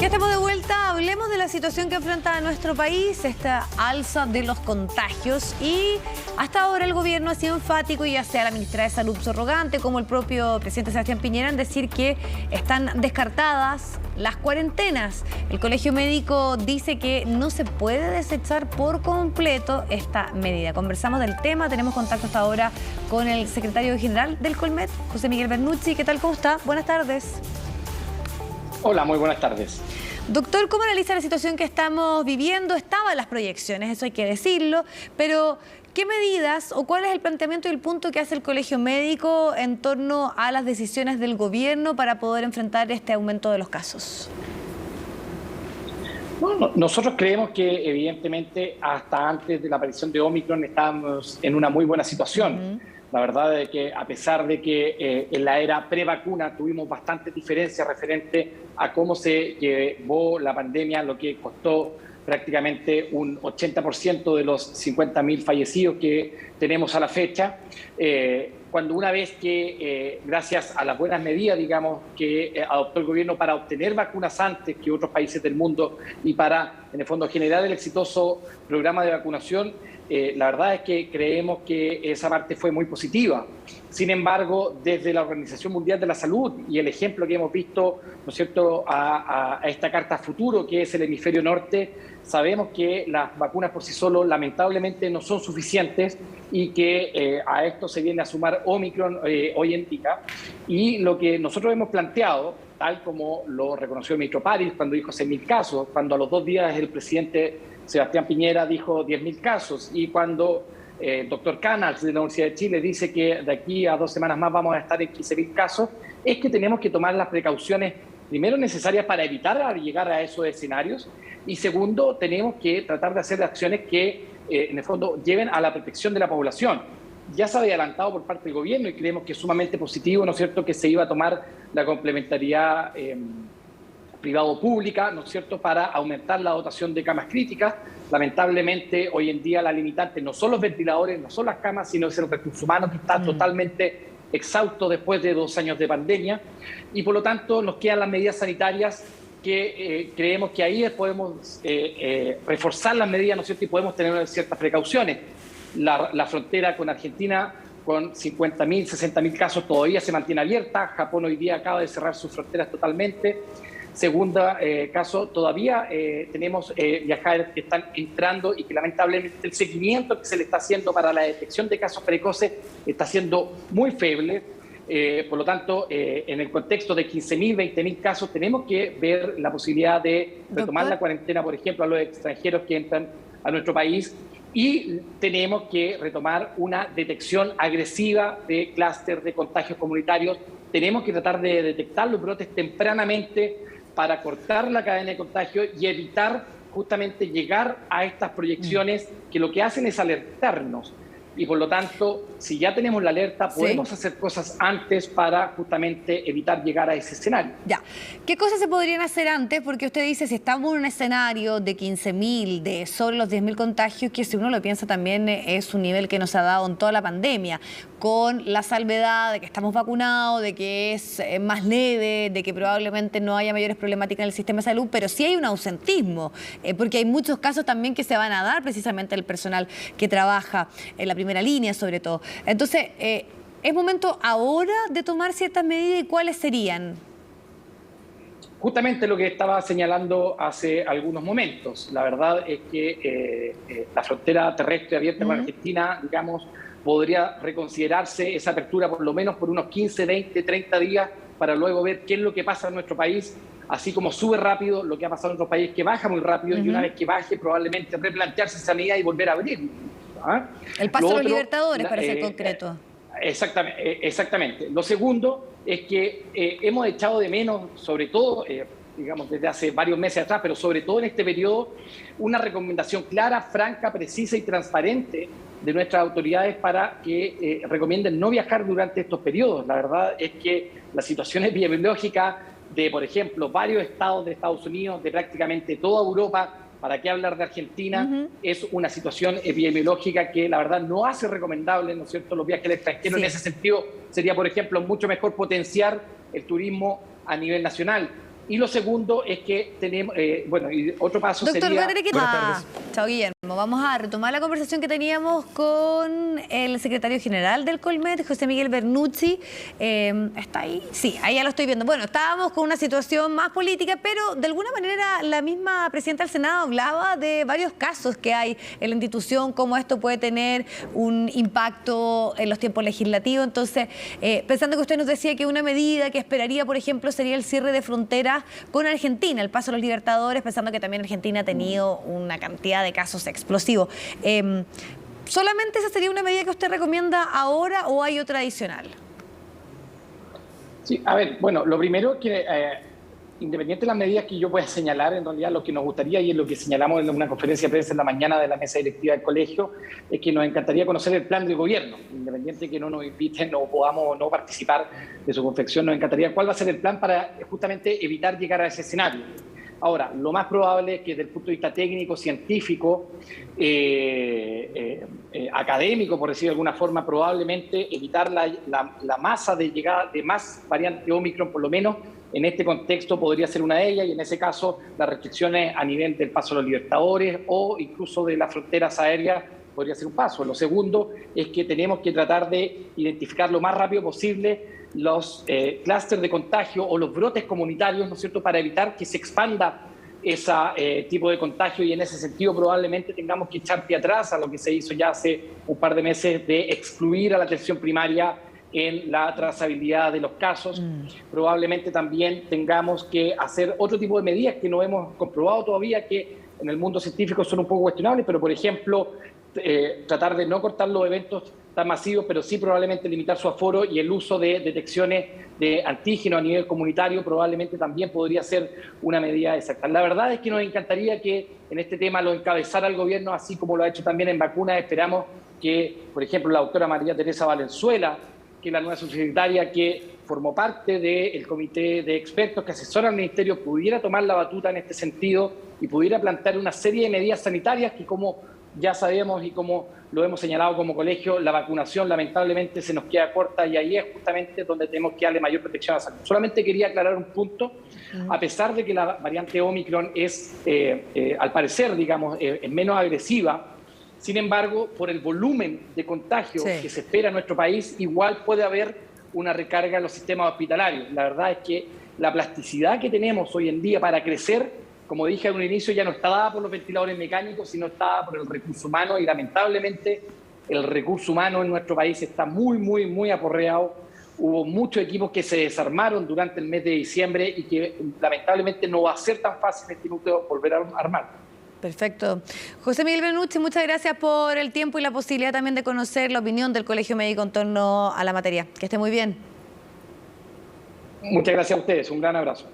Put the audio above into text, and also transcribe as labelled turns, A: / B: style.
A: Ya estamos de vuelta, hablemos de la situación que enfrenta nuestro país, esta alza de los contagios, y hasta ahora el gobierno ha sido enfático, ya sea la ministra de Salud subrogante como el propio presidente Sebastián Piñera, en decir que están descartadas las cuarentenas. El Colegio Médico dice que no se puede desechar por completo esta medida. Conversamos del tema, tenemos contacto hasta ahora con el secretario general del Colmed, José Miguel Bernucci. ¿Qué tal? ¿Cómo está? Buenas tardes.
B: Hola, muy buenas tardes.
A: Doctor, ¿cómo analiza la situación que estamos viviendo? Estaban las proyecciones, eso hay que decirlo, pero ¿qué medidas o cuál es el planteamiento y el punto que hace el Colegio Médico en torno a las decisiones del gobierno para poder enfrentar este aumento de los casos?
B: Bueno, nosotros creemos que evidentemente hasta antes de la aparición de Omicron estábamos en una muy buena situación. La verdad es que a pesar de que en la era pre-vacuna tuvimos bastantes diferencias referente a cómo se llevó la pandemia, lo que costó prácticamente un 80% de los 50.000 fallecidos que tenemos a la fecha, cuando una vez que, gracias a las buenas medidas, digamos, que adoptó el gobierno para obtener vacunas antes que otros países del mundo y para, en el fondo, generar el exitoso programa de vacunación, la verdad es que creemos que esa parte fue muy positiva. Sin embargo, desde la Organización Mundial de la Salud y el ejemplo que hemos visto, ¿no es cierto?, a esta carta futuro que es el hemisferio norte, sabemos que las vacunas por sí solas lamentablemente no son suficientes y que a esto se viene a sumar Omicron hoy en día. Y lo que nosotros hemos planteado, tal como lo reconoció el ministro París cuando dijo 6.000 casos, cuando a los 2 días el presidente Sebastián Piñera dijo 10.000 casos, y cuando el doctor Canals de la Universidad de Chile dice que de aquí a 2 semanas más vamos a estar en 15.000 casos, es que tenemos que tomar las precauciones primero necesarias para evitar llegar a esos escenarios, y segundo, tenemos que tratar de hacer acciones que en el fondo lleven a la protección de la población. Ya se había adelantado por parte del gobierno y creemos que es sumamente positivo, ¿no es cierto?, que se iba a tomar la complementariedad privado-pública, ¿no es cierto?, para aumentar la dotación de camas críticas. Lamentablemente, hoy en día la limitante no son los ventiladores, no son las camas, sino es el recurso humano que está totalmente exhausto después de 2 años de pandemia, y por lo tanto nos quedan las medidas sanitarias que creemos que ahí podemos reforzar las medidas, ¿no es cierto?, y podemos tener ciertas precauciones. La frontera con Argentina, con 50.000, 60.000 casos, todavía se mantiene abierta. Japón hoy día acaba de cerrar sus fronteras totalmente. Segunda caso, todavía tenemos viajeros que están entrando y que lamentablemente el seguimiento que se le está haciendo para la detección de casos precoces está siendo muy feble. Por lo tanto, en el contexto de 15.000, 20.000 casos, tenemos que ver la posibilidad de retomar la cuarentena, por ejemplo, a los extranjeros que entran a nuestro país, y tenemos que retomar una detección agresiva de clúster de contagios comunitarios. Tenemos que tratar de detectar los brotes tempranamente para cortar la cadena de contagio y evitar justamente llegar a estas proyecciones que lo que hacen es alertarnos. Y por lo tanto, si ya tenemos la alerta, podemos hacer cosas antes para justamente evitar llegar a ese escenario.
A: Ya. ¿Qué cosas se podrían hacer antes? Porque usted dice, si estamos en un escenario de 15.000, de sobre los 10.000 contagios, que si uno lo piensa también es un nivel que nos ha dado en toda la pandemia, con la salvedad de que estamos vacunados, de que es más leve, de que probablemente no haya mayores problemáticas en el sistema de salud, pero sí hay un ausentismo, porque hay muchos casos también que se van a dar precisamente al personal que trabaja en la primera línea, sobre todo. Entonces, ¿es momento ahora de tomar ciertas medidas y cuáles serían?
B: Justamente lo que estaba señalando hace algunos momentos. La verdad es que la frontera terrestre abierta con Argentina, digamos, podría reconsiderarse esa apertura por lo menos por unos 15, 20, 30 días para luego ver qué es lo que pasa en nuestro país, así como sube rápido lo que ha pasado en otro país, que baja muy rápido, y una vez que baje probablemente replantearse esa medida y volver a abrir.
A: El paso de los Libertadores, para ser concreto.
B: Exactamente. Lo segundo es que hemos echado de menos, sobre todo, digamos, desde hace varios meses atrás, pero sobre todo en este periodo, una recomendación clara, franca, precisa y transparente de nuestras autoridades para que recomienden no viajar durante estos periodos. La verdad es que la situación epidemiológica de, por ejemplo, varios estados de Estados Unidos, de prácticamente toda Europa, ¿para qué hablar de Argentina? Es una situación epidemiológica que la verdad no hace recomendable, ¿no es cierto?, los viajes al extranjero. En ese sentido, sería, por ejemplo, mucho mejor potenciar el turismo a nivel nacional. Y lo segundo es que tenemos, bueno, y otro paso
A: Doctor,
B: sería...
A: Chao, Guillermo. Vamos a retomar la conversación que teníamos con el secretario general del Colmet, José Miguel Bernucci. ¿Está ahí? Sí, ahí ya lo estoy viendo. Bueno, estábamos con una situación más política, pero de alguna manera la misma presidenta del Senado hablaba de varios casos que hay en la institución, cómo esto puede tener un impacto en los tiempos legislativos. Entonces, pensando que usted nos decía que una medida que esperaría, por ejemplo, sería el cierre de fronteras con Argentina, el paso a los Libertadores, pensando que también Argentina ha tenido una cantidad de casos explosivos. ¿Solamente esa sería una medida que usted recomienda ahora o hay otra adicional?
B: Sí, a ver, bueno, lo primero que, independiente de las medidas que yo pueda señalar, en realidad lo que nos gustaría, y es lo que señalamos en una conferencia de prensa en la mañana de la mesa directiva del colegio, es que nos encantaría conocer el plan de gobierno, independiente de que no nos inviten o podamos no participar de su confección, nos encantaría cuál va a ser el plan para justamente evitar llegar a ese escenario. Ahora, lo más probable es que desde el punto de vista técnico, científico, académico, por decirlo de alguna forma, probablemente evitar la masa de llegada de más variante Omicron, por lo menos en este contexto podría ser una de ellas, y en ese caso las restricciones a nivel del paso a los Libertadores o incluso de las fronteras aéreas podría ser un paso. Lo segundo es que tenemos que tratar de identificar lo más rápido posible los clústeres de contagio o los brotes comunitarios, ¿no es cierto?, para evitar que se expanda ese tipo de contagio, y en ese sentido probablemente tengamos que echar pie atrás a lo que se hizo ya hace un par de meses de excluir a la atención primaria en la trazabilidad de los casos. Probablemente también tengamos que hacer otro tipo de medidas que no hemos comprobado todavía, que en el mundo científico son un poco cuestionables, pero por ejemplo tratar de no cortar los eventos tan masivos, pero sí probablemente limitar su aforo, y el uso de detecciones de antígenos a nivel comunitario probablemente también podría ser una medida exacta. La verdad es que nos encantaría que en este tema lo encabezara el gobierno, así como lo ha hecho también en vacunas. Esperamos que, por ejemplo, la doctora María Teresa Valenzuela, que es la nueva subsecretaria que formó parte del comité de expertos que asesora al ministerio, pudiera tomar la batuta en este sentido y pudiera plantear una serie de medidas sanitarias que, como ya sabemos y como lo hemos señalado como colegio, la vacunación lamentablemente se nos queda corta, y ahí es justamente donde tenemos que darle mayor protección a la salud. Solamente quería aclarar un punto. A pesar de que la variante Omicron es, al parecer, digamos, es menos agresiva, sin embargo, por el volumen de contagio que se espera en nuestro país, igual puede haber una recarga en los sistemas hospitalarios. La verdad es que la plasticidad que tenemos hoy en día para crecer, como dije en un inicio, ya no está dada por los ventiladores mecánicos, sino está dada por el recurso humano, y lamentablemente el recurso humano en nuestro país está muy aporreado. Hubo muchos equipos que se desarmaron durante el mes de diciembre y que lamentablemente no va a ser tan fácil en este minuto volver a armar.
A: Perfecto. José Miguel Bernucci, muchas gracias por el tiempo y la posibilidad también de conocer la opinión del Colegio Médico en torno a la materia. Que esté muy bien.
B: Muchas gracias a ustedes. Un gran abrazo.